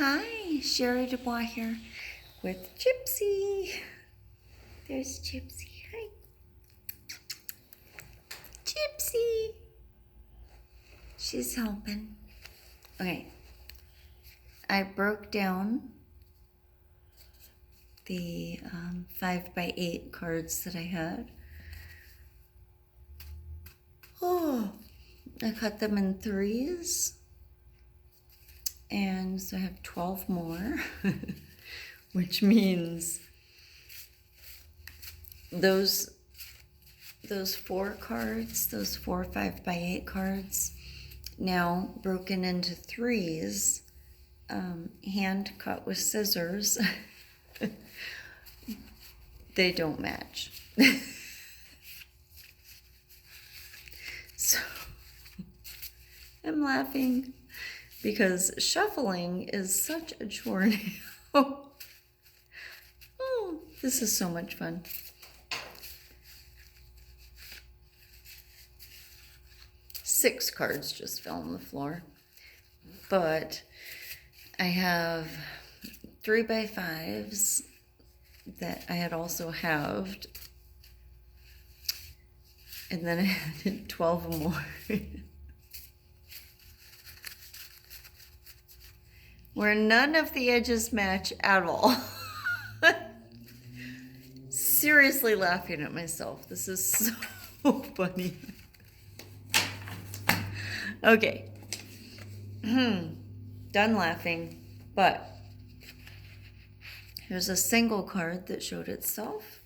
Hi, Sherry Dubois here with Gypsy. There's Gypsy. Hi. Gypsy. She's helping. Okay. I broke down the 5x8 cards that I had. Oh, I cut them in threes. And so I have 12 more, which means those four cards, those 4 5x8 cards, now broken into threes, hand cut with scissors. They don't match. So I'm laughing because shuffling is such a chore now. Oh, this is so much fun. Six cards just fell on the floor, but I have 3x5s that I had also halved, and then I added 12 more. Where none of the edges match at all. Seriously laughing at myself. This is so funny. Okay. Done laughing, but here's a single card that showed itself.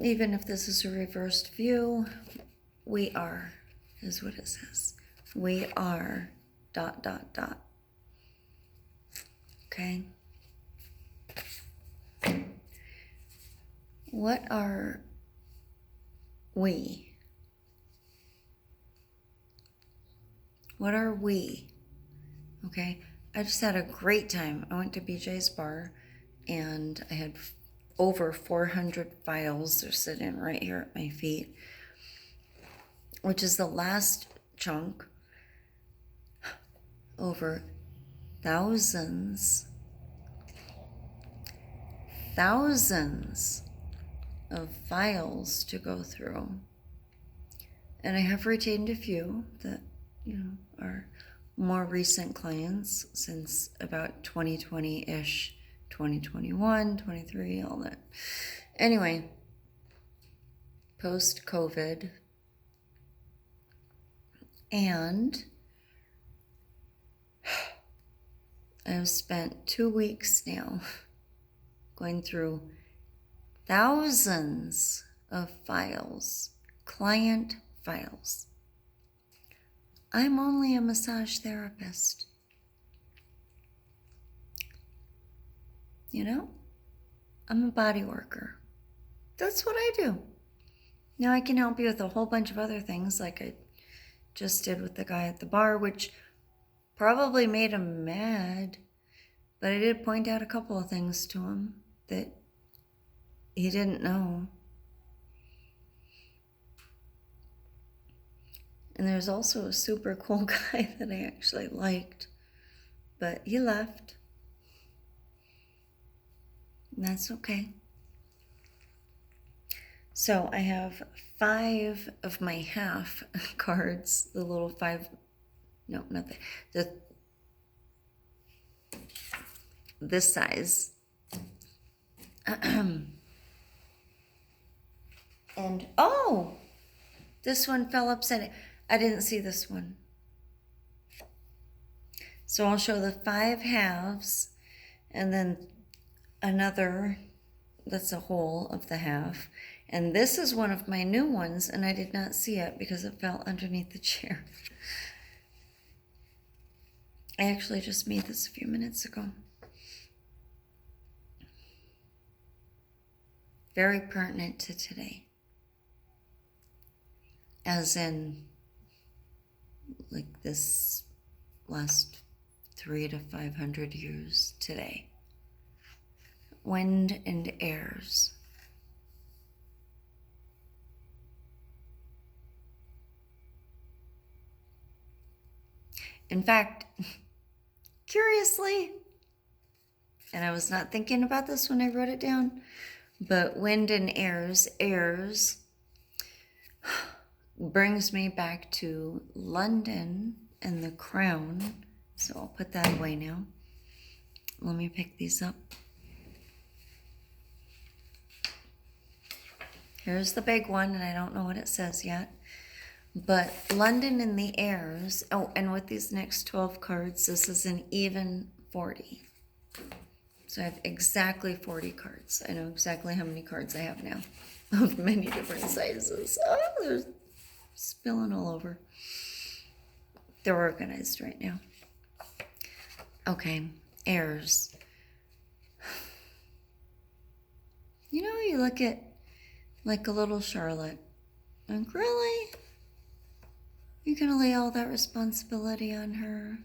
Even if this is a reversed view, we are, is what it says. We are, ... Okay. What are we? What are we? Okay. I just had a great time. I went to BJ's bar and I had over 400 files. They're sitting right here at my feet, which is the last chunk. Over thousands of files to go through. And I have retained a few that, are more recent clients since about 2020-ish, 2021, 23, all that. Anyway, post-COVID, and I've spent 2 weeks now going through thousands of files, client files. I'm only a massage therapist. I'm a body worker. That's what I do. Now I can help you with a whole bunch of other things like I just did with the guy at the bar, which probably made him mad, but I did point out a couple of things to him that he didn't know. And there's also a super cool guy that I actually liked, but he left. And that's okay. So I have 5 of my half cards, the little 5, no, not this size. And, oh, this one fell upside down. I didn't see this one. So I'll show the 5 halves and then another that's a whole of the half. And this is one of my new ones, and I did not see it because it fell underneath the chair. I actually just made this a few minutes ago. Very pertinent to today. As in, like this last 300 to 500 years today. Wind and airs. In fact, curiously, and I was not thinking about this when I wrote it down, but wind and airs brings me back to London and the crown. So I'll put that away now. Let me pick these up. Here's the big one, and I don't know what it says yet. But London and the airs. Oh, and with these next 12 cards, this is an even 40. So I have exactly 40 cards. I know exactly how many cards I have now of many different sizes. Oh, they're spilling all over. They're organized right now. Okay, airs. You know, you look at like a little Charlotte. Like, really? You're going to lay all that responsibility on her?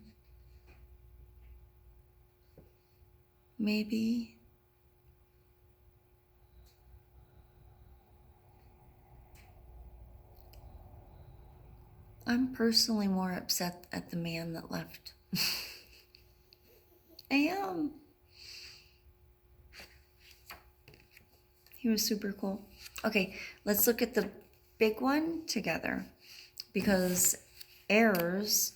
Maybe. I'm personally more upset at the man that left. I am. He was super cool. Okay, let's look at the big one together, because airs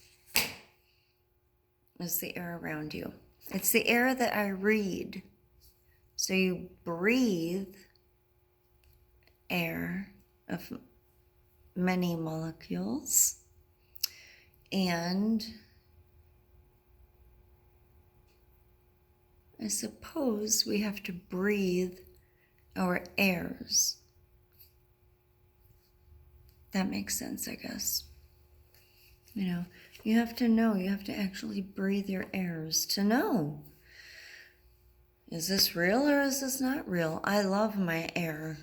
is the air around you. It's the air that I read. So you breathe air of many molecules, and I suppose we have to breathe our airs. That makes sense, I guess. You know, you have to actually breathe your airs to know. Is this real or is this not real? I love my air.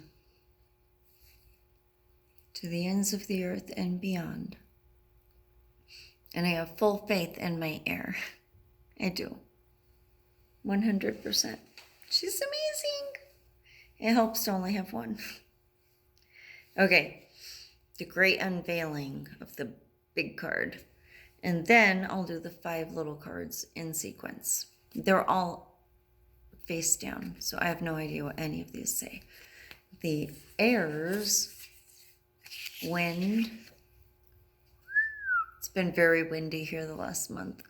To the ends of the earth and beyond. And I have full faith in my air. I do. 100%. She's amazing. It helps to only have one. Okay. The great unveiling of the big card. And then I'll do the 5 little cards in sequence. They're all face down, so I have no idea what any of these say. The airs, wind. It's been very windy here the last month.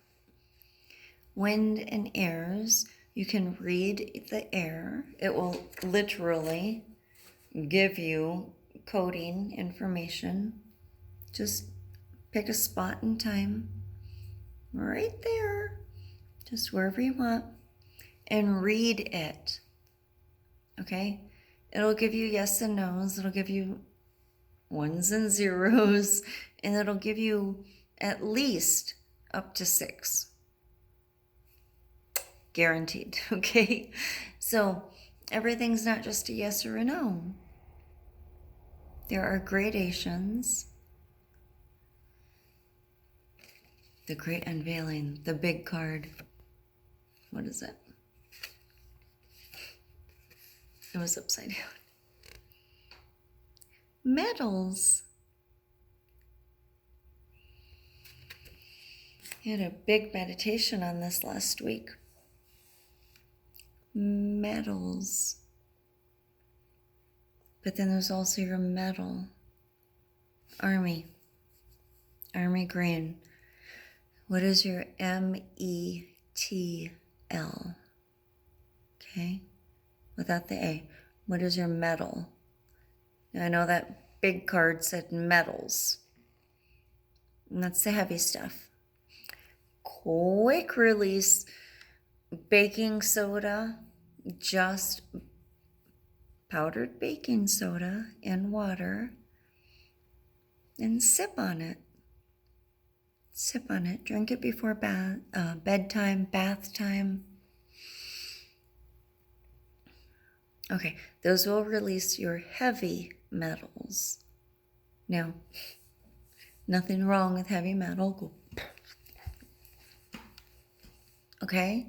Wind and airs. You can read the air. It will literally give you coding information. Just pick a spot and time right there, just wherever you want, and read it. Okay? It'll give you yes and no's. It'll give you ones and zeros, and it'll give you at least up to 6. Guaranteed, okay? So everything's not just a yes or a no. There are gradations. The great unveiling, the big card. What is it? It was upside down. Metals. I had a big meditation on this last week. Metals. But then there's also your metal. Army. Army green. What is your METL? Okay? Without the A. What is your metal? Now, I know that big card said metals. And that's the heavy stuff. Quick release. Baking soda. Just powdered baking soda and water. And sip on it. Sip on it. Drink it before bedtime, bath time. Okay, those will release your heavy metals. Now, nothing wrong with heavy metal. Okay?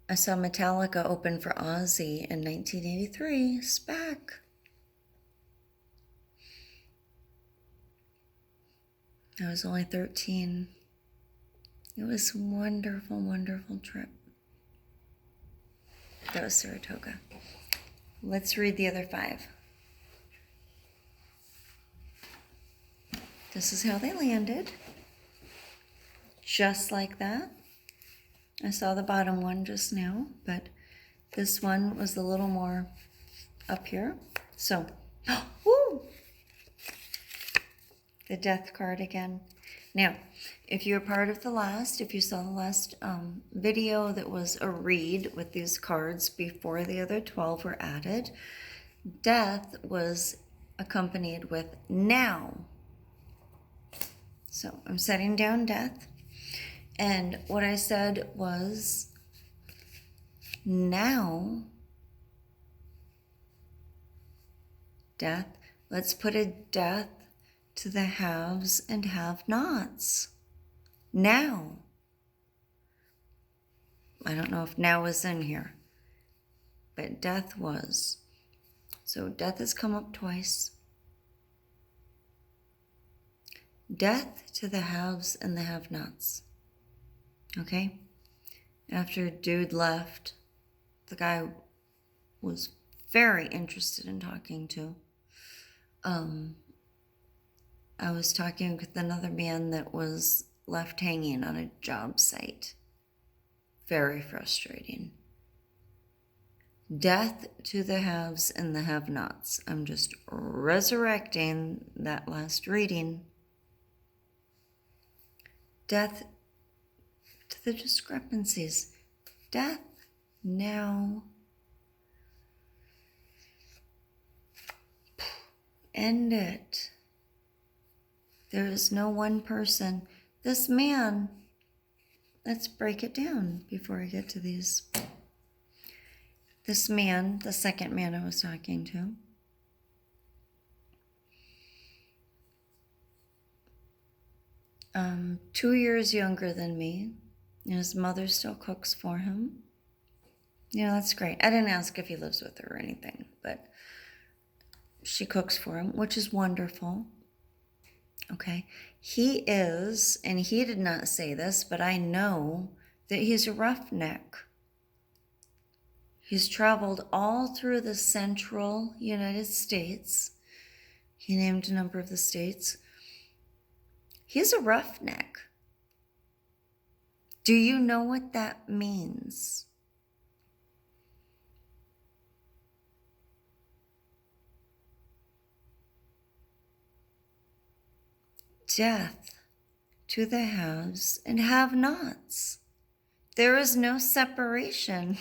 I saw Metallica open for Ozzy in 1983. SPAC. I was only 13. It was a wonderful, wonderful trip. That was Saratoga. Let's read the other 5. This is how they landed. Just like that. I saw the bottom one just now, but this one was a little more up here. So, woo! The death card again. Now, if you're part of the last, if you saw the last video that was a read with these cards before the other 12 were added, death was accompanied with now. So I'm setting down death. And what I said was, now, death, let's put a death to the haves and have-nots. Now. I don't know if now is in here, but death was. So death has come up twice. Death to the haves and the have-nots. Okay? After dude left, the guy was very interested in talking to. I was talking with another man that was left hanging on a job site. Very frustrating. Death to the haves and the have-nots. I'm just resurrecting that last reading. Death to the discrepancies. Death now. End it. There is no one person. This man, let's break it down before I get to these. This man, the second man I was talking to, um, 2 years younger than me, and his mother still cooks for him. Yeah, that's great. I didn't ask if he lives with her or anything, but she cooks for him, which is wonderful. Okay. He is, and he did not say this, but I know that he's a roughneck. He's traveled all through the central United States. He named a number of the states. He's a roughneck. Do you know what that means? Death to the haves and have-nots. There is no separation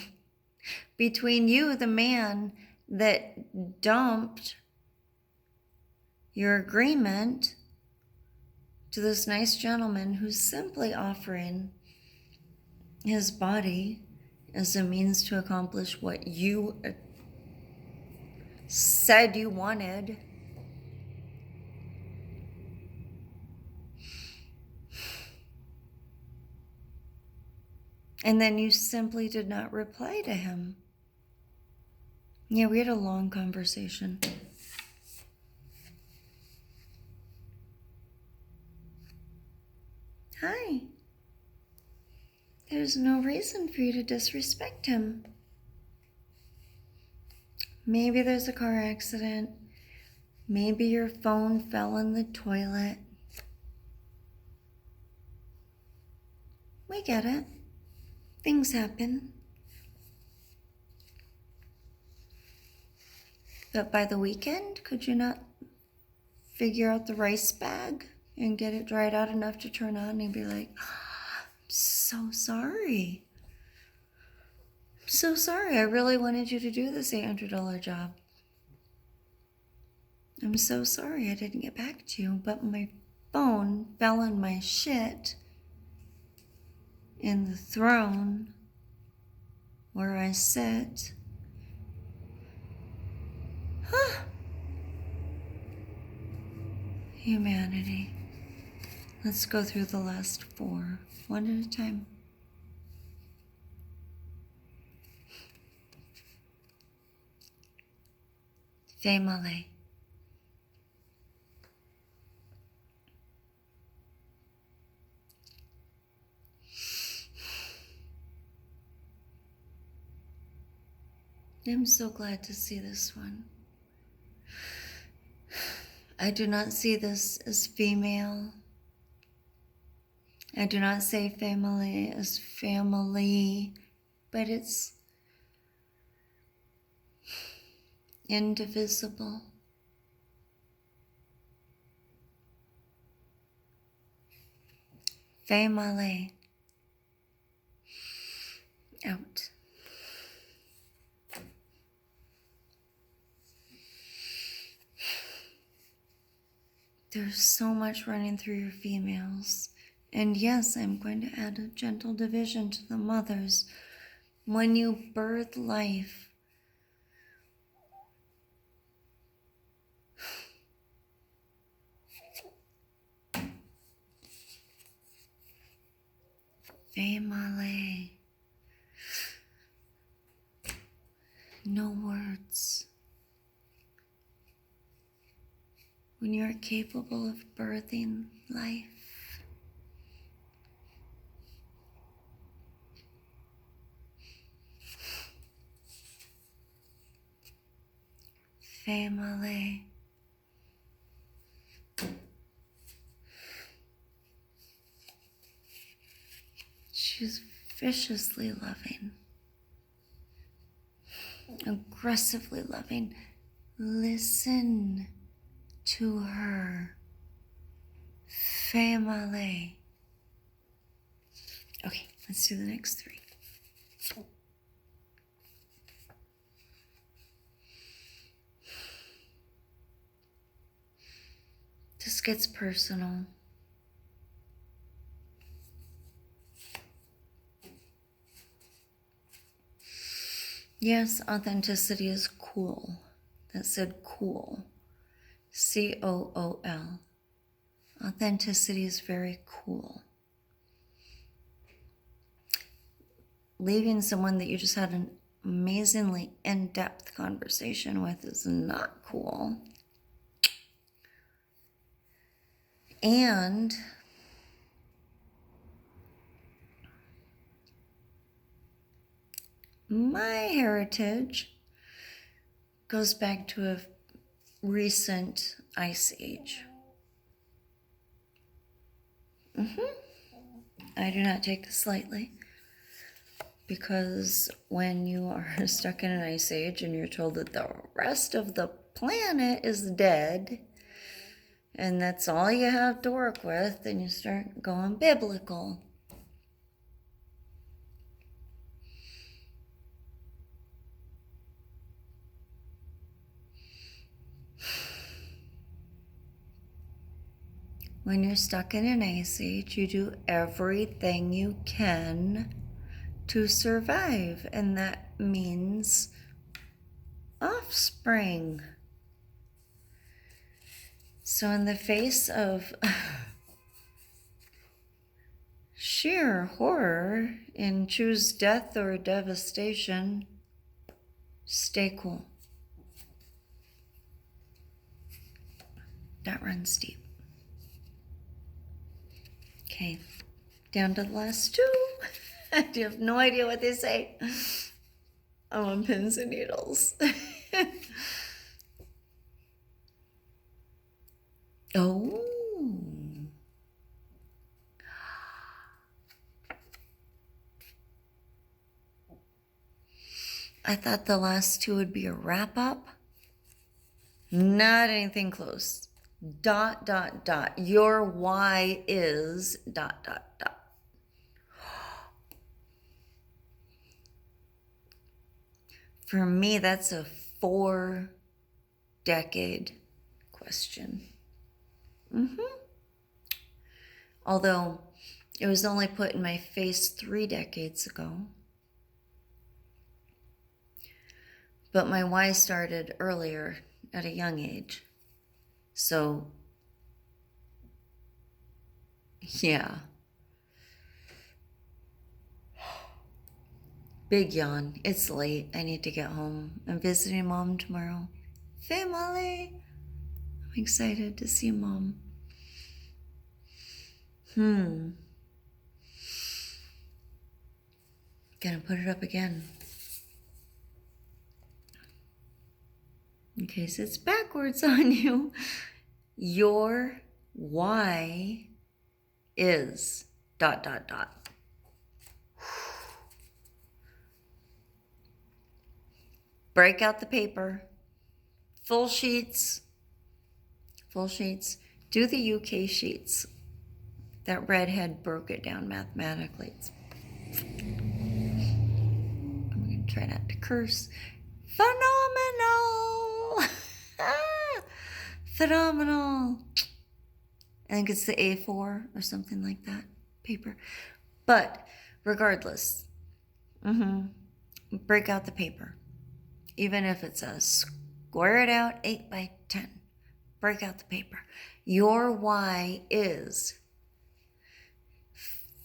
between you, the man that dumped your agreement to this nice gentleman who's simply offering his body as a means to accomplish what you said you wanted. And then you simply did not reply to him. Yeah, we had a long conversation. Hi. There's no reason for you to disrespect him. Maybe there's a car accident. Maybe your phone fell in the toilet. We get it. Things happen. But by the weekend, could you not figure out the rice bag and get it dried out enough to turn on and be like, oh, I'm so sorry. I'm so sorry. I really wanted you to do this $800 job. I'm so sorry I didn't get back to you, but my phone fell in my shit in the throne where I sit. Humanity. Let's go through the last 4, one at a time. Family. I'm so glad to see this one. I do not see this as female. I do not say family as family, but it's indivisible. Family. Out. There's so much running through your females. And yes, I'm going to add a gentle division to the mothers. When you birth life, family. No words. When you're capable of birthing life, family. She's viciously loving, aggressively loving. Listen to her. Family. Okay, let's do the next three. This gets personal. Yes, authenticity is cool. That said cool. COOL. Authenticity is very cool. Leaving someone that you just had an amazingly in-depth conversation with is not cool. And my heritage goes back to a recent ice age. I do not take this lightly, because when you are stuck in an ice age and you're told that the rest of the planet is dead and that's all you have to work with, then you start going biblical. When you're stuck in an ice age, you do everything you can to survive, and that means offspring. So in the face of sheer horror and choose death or devastation, stay cool. That runs deep. Okay, down to the last two. I have no idea what they say. I'm on pins and needles. Oh. I thought the last two would be a wrap up. Not anything close. ... Your why is ... For me, that's a 4-decade question. Although it was only put in my face 3 decades ago. But my why started earlier at a young age. So, yeah. Big yawn. It's late. I need to get home. I'm visiting Mom tomorrow. Family. I'm excited to see Mom. Gonna put it up again. case it's backwards on you. Your why is ... Break out the paper. Full sheets. Do the UK sheets. That redhead broke it down mathematically. I'm going to try not to curse. Phenomenal! Phenomenal. I think it's the A4 or something like that paper. But regardless, break out the paper. Even if it's a square it out 8 by 10. Break out the paper. Your why is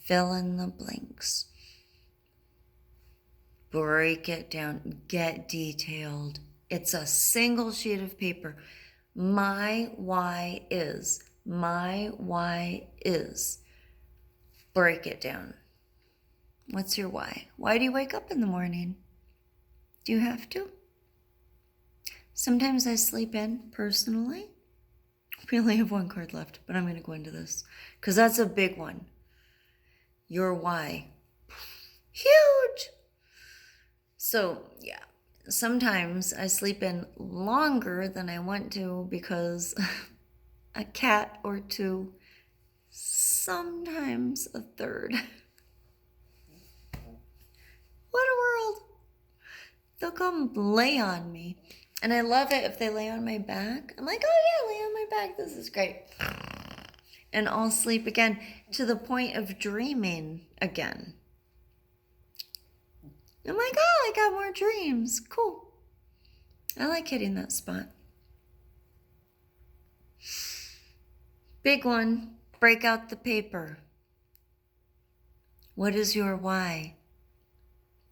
fill in the blanks. Break it down. Get detailed. It's a single sheet of paper. My why is. My why is. Break it down. What's your why? Why do you wake up in the morning? Do you have to? Sometimes I sleep in, personally. We only have one card left, but I'm going to go into this because that's a big one. Your why. Huge! So, yeah. Sometimes I sleep in longer than I want to because a cat or two, sometimes a third. What a world. They'll come lay on me. And I love it if they lay on my back. I'm like, oh yeah, lay on my back. This is great. And I'll sleep again to the point of dreaming again. I'm like, oh, I got more dreams. Cool. I like hitting that spot. Big one. Break out the paper. What is your why?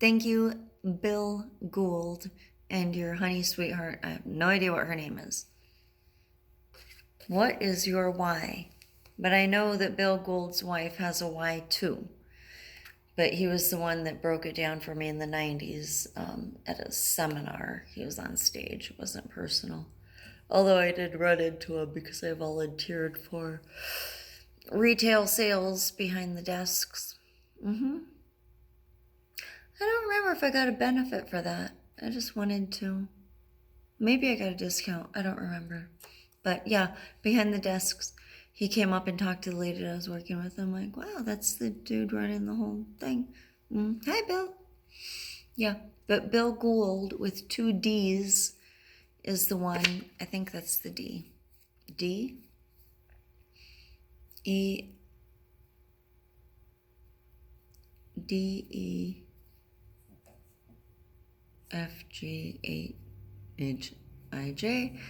Thank you, Bill Gould, and your honey sweetheart. I have no idea what her name is. What is your why? But I know that Bill Gould's wife has a why too. But he was the one that broke it down for me in the 90s at a seminar. He was on stage. It wasn't personal. Although I did run into him because I volunteered for retail sales behind the desks. I don't remember if I got a benefit for that. I just wanted to. Maybe I got a discount. I don't remember. But yeah, behind the desks, he came up and talked to the lady that I was working with. I'm like, wow, that's the dude running the whole thing. Hi, Bill. Yeah, but Bill Gould with 2 D's is the one. I think that's the D. D? E. D, E, F, G, H, I, J.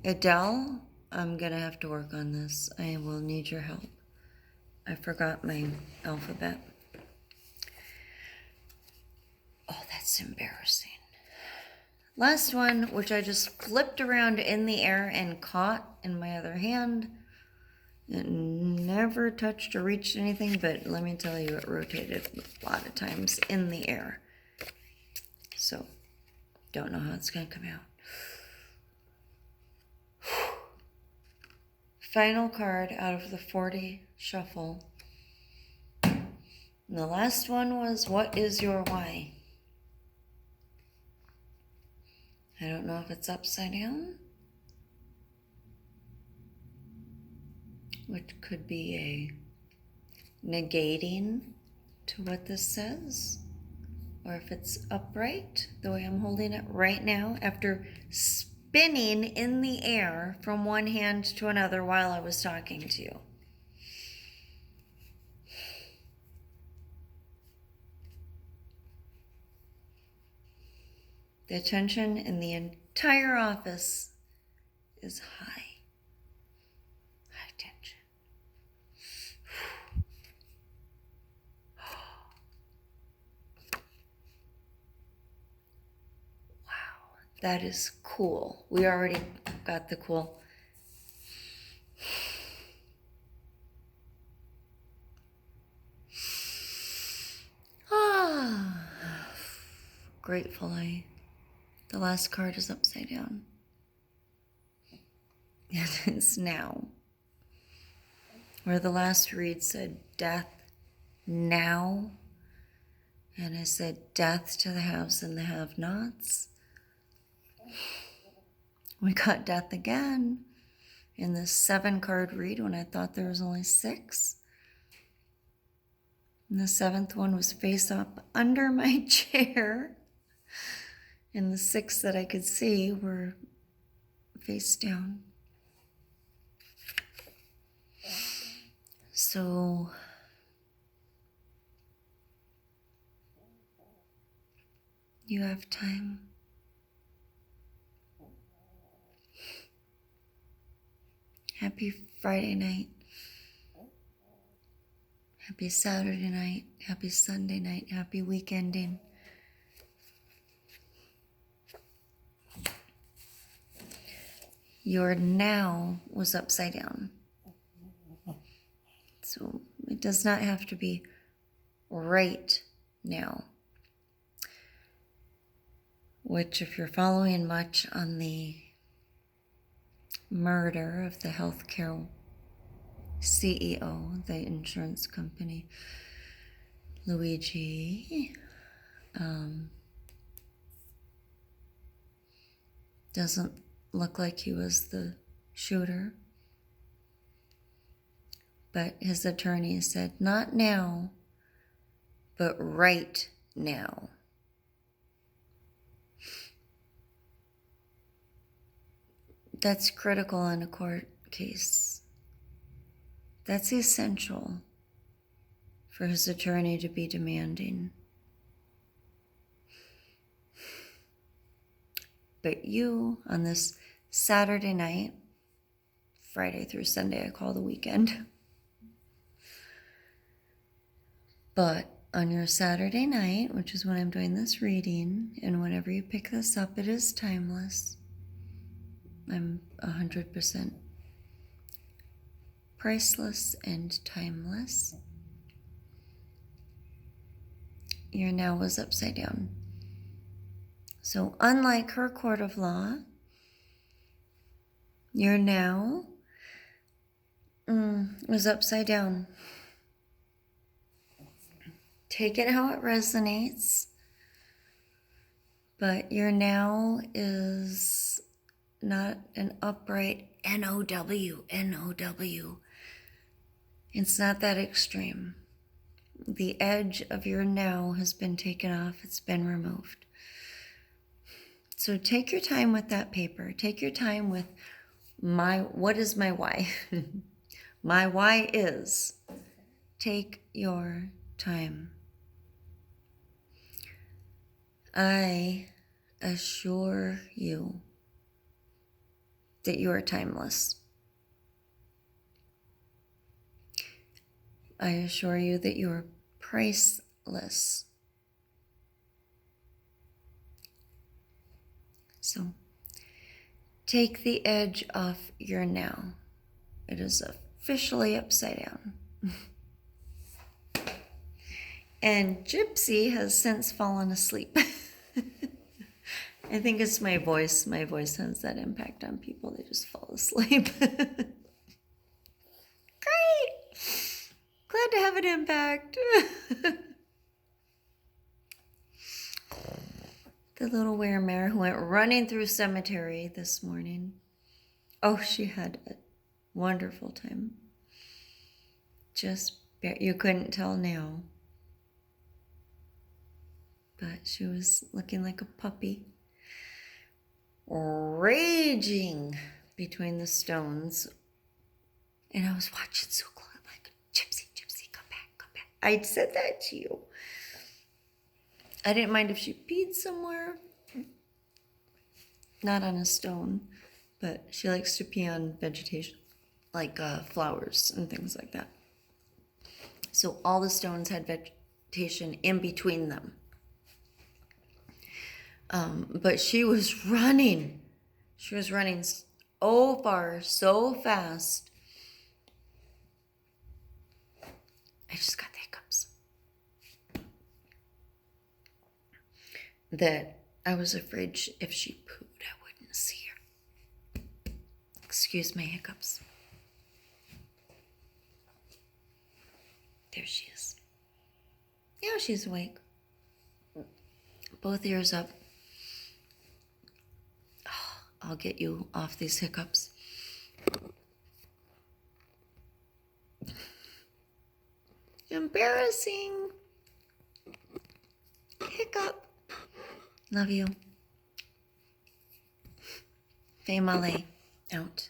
Adele, I'm gonna have to work on this. I will need your help. I forgot my alphabet. Oh, that's embarrassing. Last one, which I just flipped around in the air and caught in my other hand. It never touched or reached anything, but let me tell you, it rotated a lot of times in the air. So, don't know how it's gonna come out. Final card out of the 40 shuffle. And the last one was, what is your why? I don't know if it's upside down, which could be a negating to what this says, or if it's upright, the way I'm holding it right now, after spinning in the air from one hand to another while I was talking to you. The attention in the entire office is high. High tension. Wow, that is cool. We already got the cool. Gratefully, The last card is upside down. And it's now. Where the last read said death now. And I said death to the haves and the have-nots. We got death again in this 7-card read when I thought there was only 6. And the 7th one was face up under my chair. And the 6 that I could see were face down. So you have time. Happy Friday night. Happy Saturday night. Happy Sunday night. Happy weekending. Your now was upside down. So it does not have to be right now. Which, if you're following much on the murder of the healthcare CEO, the insurance company, Luigi, doesn't look like he was the shooter. But his attorney said, not now, but right now. That's critical in a court case. That's essential for his attorney to be demanding. But you, on this Saturday night, Friday through Sunday, I call the weekend. But on your Saturday night, which is when I'm doing this reading, and whenever you pick this up, it is timeless. I'm 100% priceless and timeless. Your now was upside down. So unlike her court of law, your now was upside down. Take it how it resonates, but your now is not an upright N-O-W. It's not that extreme. The edge of your now has been taken off. It's been removed. So take your time with that paper. Take your time with what is my why? My why is, take your time. I assure you that you are timeless. I assure you that you are priceless. So, take the edge off your now. It is officially upside down. And Gypsy has since fallen asleep. I think it's my voice. My voice has that impact on people. They just fall asleep. Great! Glad to have an impact. The little weremare who went running through cemetery this morning. Oh, she had a wonderful time. You couldn't tell now. But she was looking like a puppy, raging between the stones. And I was watching so close. I'm like, Gypsy, come back. I said that to you. I didn't mind if she peed somewhere. Not on a stone, but she likes to pee on vegetation, like flowers and things like that. So all the stones had vegetation in between them. But she was running. She was running so far, so fast. I just got the hiccups. That I was afraid if she pooed, I wouldn't see her. Excuse my hiccups. There she is. Now she's awake. Both ears up. Oh, I'll get you off these hiccups. Embarrassing. Hiccup. Love you. Faye Malay, out.